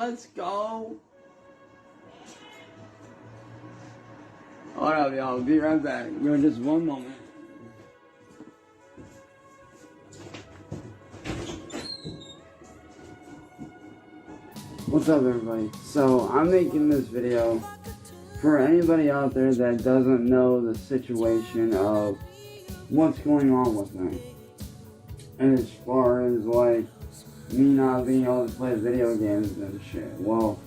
Let's go. Hold up, y'all. I'll be right back. Give me just one moment. What's up, everybody? So, I'm making this video for anybody out there that doesn't know the situation of what's going on with me. And as far as, like, me not being able to play video games and shit. Well,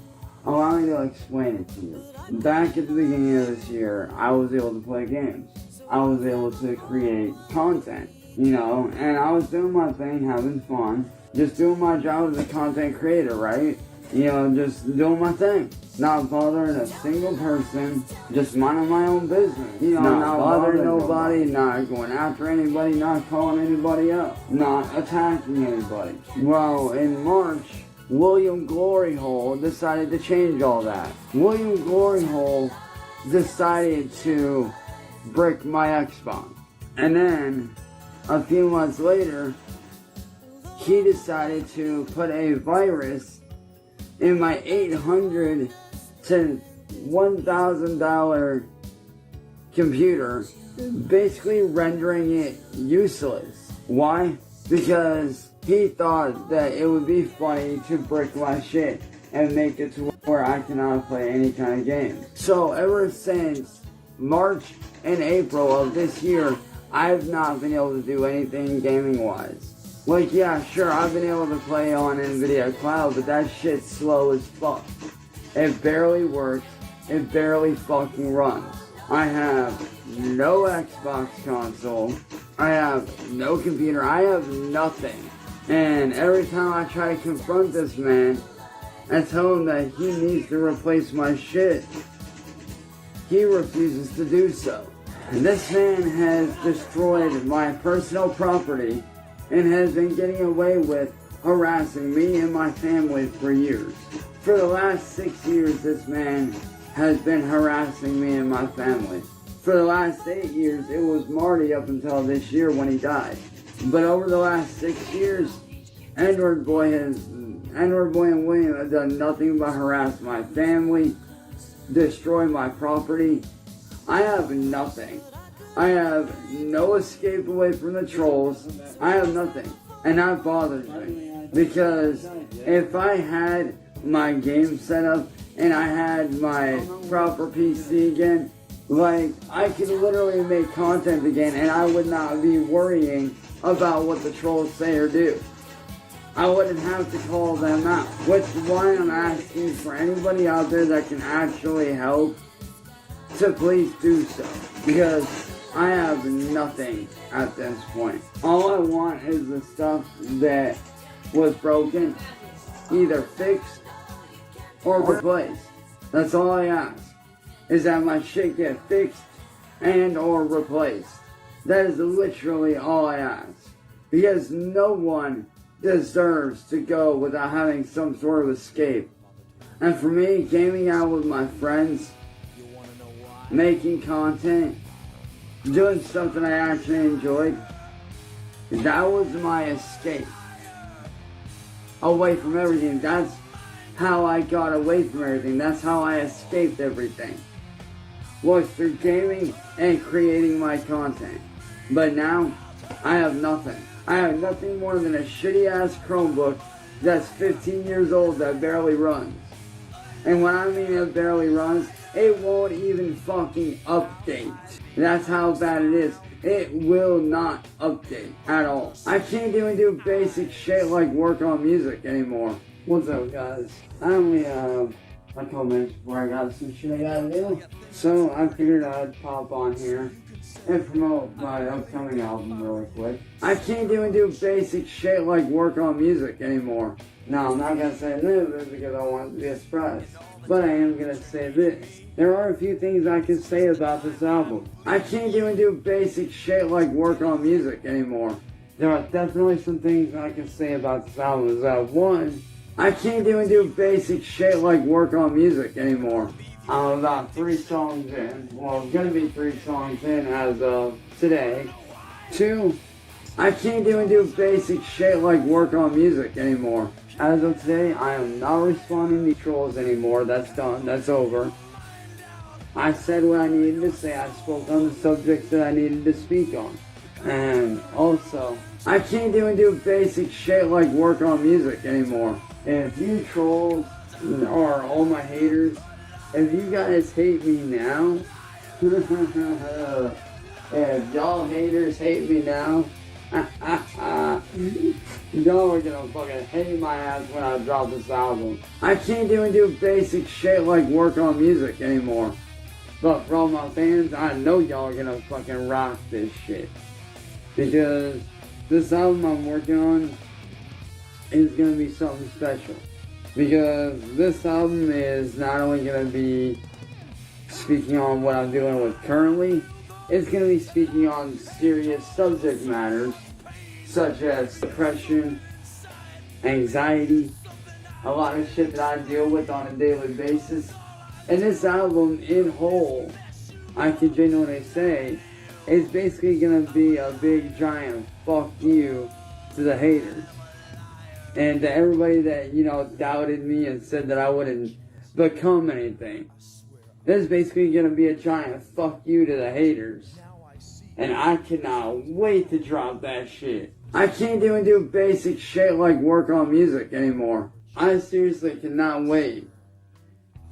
allow me to explain it to you. Back at the beginning of this year, I was able to play games. I was able to create content, you know, and I was doing my thing, having fun, just doing my job as a content creator, right? You know, just doing my thing. Not bothering a single person, just minding my own business. You know, not bothering nobody, not going after anybody, not calling anybody up, not attacking anybody. Well, in March, William Gloryhole decided to change all that. William Gloryhole decided to brick my Xbox. And then, a few months later, he decided to put a virus in my $800 to $1,000 computer, basically rendering it useless. Why? Because he thought that it would be funny to brick my shit and make it to where I cannot play any kind of game. So ever since March and April of this year, I've not been able to do anything gaming-wise. Like, yeah, sure, I've been able to play on NVIDIA Cloud, but that shit's slow as fuck. It barely works. It barely fucking runs. I have no Xbox console. I have no computer. I have nothing. And every time I try to confront this man and tell him that he needs to replace my shit, he refuses to do so. And this man has destroyed my personal property and has been getting away with harassing me and my family for years. For the last 6 years, this man has been harassing me and my family. For the last 8 years, it was Marty up until this year when he died. But over the last 6 years, WordBoi and William have done nothing but harass my family, destroy my property. I have nothing. I have no escape away from the trolls. I have nothing. And that bothers me. Because if I had my game set up and I had my proper PC again, like, I could literally make content again and I would not be worrying about what the trolls say or do. I wouldn't have to call them out. Which is why I'm asking for anybody out there that can actually help to please do so. Because I have nothing at this point. All I want is the stuff that was broken either fixed or replaced. That's all I ask, is that my shit get fixed and or replaced. That is literally all I ask. Because no one deserves to go without having some sort of escape. And for me, gaming out with my friends, making content, doing something I actually enjoyed, that was my escape. Away from everything. That's how I got away from everything. That's how I escaped everything. Was through gaming and creating my content. But now, I have nothing. I have nothing more than a shitty ass Chromebook that's 15 years old that barely runs. And when I mean it barely runs, it won't even fucking update. That's how bad it is. It will not update at all. I can't even do basic shit like work on music anymore. What's up, guys? I only have a couple minutes before I got some shit I gotta do. So I figured I'd pop on here and promote my upcoming album really quick. I can't even do basic shit like work on music anymore. No, I'm not gonna say this because I want it to be a surprise. But I am gonna say this. There are a few things I can say about this album. I can't even do basic shit like work on music anymore. There are definitely some things I can say about this album. Is that one, I can't even do basic shit like work on music anymore. I'm about 3 songs in. Well, it's gonna be 3 songs in as of today. 2, I can't even do basic shit like work on music anymore. As of today, I am not responding to trolls anymore. That's done. That's over. I said what I needed to say. I spoke on the subjects that I needed to speak on. And also, I can't even do basic shit like work on music anymore. And if you trolls or all my haters, if you guys hate me now, if y'all haters hate me now, y'all are gonna fucking hate my ass when I drop this album. I can't even do basic shit like work on music anymore. But for all my fans, I know y'all are gonna fucking rock this shit. Because this album I'm working on is gonna be something special. Because this album is not only gonna be speaking on what I'm dealing with currently, it's gonna be speaking on serious subject matters such as depression, anxiety, a lot of shit that I deal with on a daily basis. And this album in whole, I can genuinely say, is basically gonna be a big giant fuck you to the haters. And to everybody that, doubted me and said that I wouldn't become anything. This is basically gonna be a giant fuck you to the haters. And I cannot wait to drop that shit. I can't even do basic shit like work on music anymore. I seriously cannot wait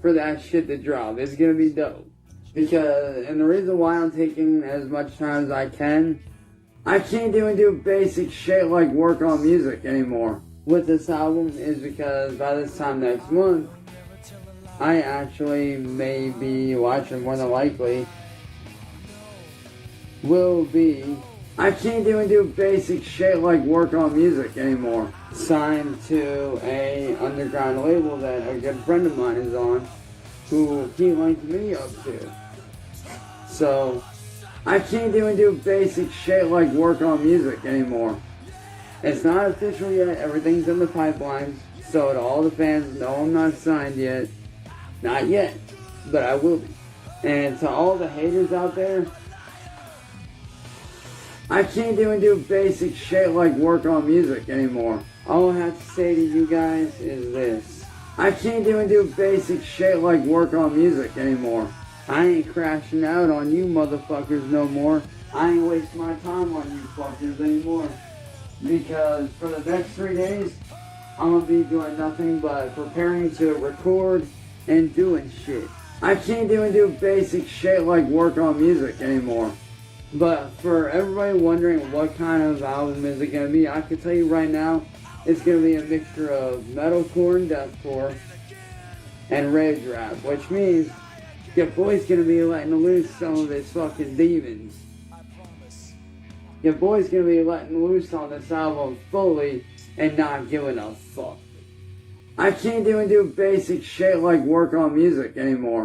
for that shit to drop. It's gonna be dope. And the reason why I'm taking as much time as I can't even do basic shit like work on music anymore with this album is because by this time next month, I actually may be watching, more than likely, I can't even do basic shit like work on music anymore. Signed to a underground label that a good friend of mine is on, who he linked me up to. So, I can't even do basic shit like work on music anymore. It's not official yet, everything's in the pipelines, so to all the fans, no, I'm not signed yet. Not yet, but I will be. And to all the haters out there, I can't even do basic shit like work on music anymore. All I have to say to you guys is this. I can't even do basic shit like work on music anymore. I ain't crashing out on you motherfuckers no more. I ain't wasting my time on you fuckers anymore. Because for the next 3 days, I'm gonna be doing nothing but preparing to record and doing shit. I can't even do basic shit like work on music anymore. But for everybody wondering what kind of album is it gonna be, I can tell you right now, it's gonna be a mixture of metalcore and deathcore and rage rap, which means your boy's gonna be letting loose some of his fucking demons. Your boy's gonna be letting loose on this album fully and not giving a fuck. I can't even do basic shit like work on music anymore.